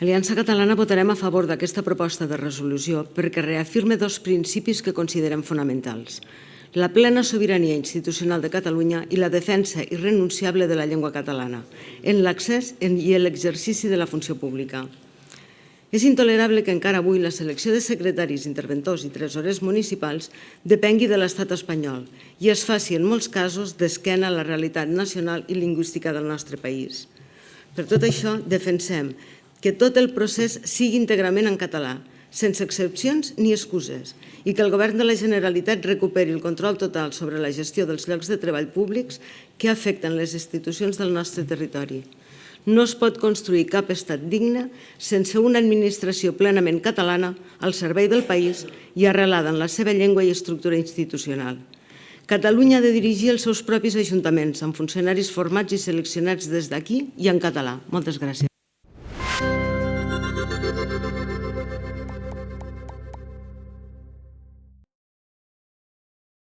Aliança Catalana votarem a favor d'aquesta proposta de resolució perquè reafirma dos principis que considerem fonamentals: la plena sobirania institucional de Catalunya i la defensa irrenunciable de la llengua catalana en l'accés i en l'exercici de la funció pública. És intolerable que encara avui la selecció de secretaris, interventors i tresorers municipals depengui de l'estat espanyol i es faci en molts casos d'esquena a la realitat nacional i lingüística del nostre país. Per tot això, defensem que tot el procés sigui íntegrament en català, sense excepcions ni excuses, i que el Govern de la Generalitat recuperi el control total sobre la gestió dels llocs de treball públics que afecten les institucions del nostre territori. No es pot construir cap estat digne sense una administració plenament catalana al servei del país i arrelada en la seva llengua i estructura institucional. Catalunya ha de dirigir els seus propis ajuntaments amb funcionaris formats i seleccionats des d'aquí i en català. Moltes gràcies.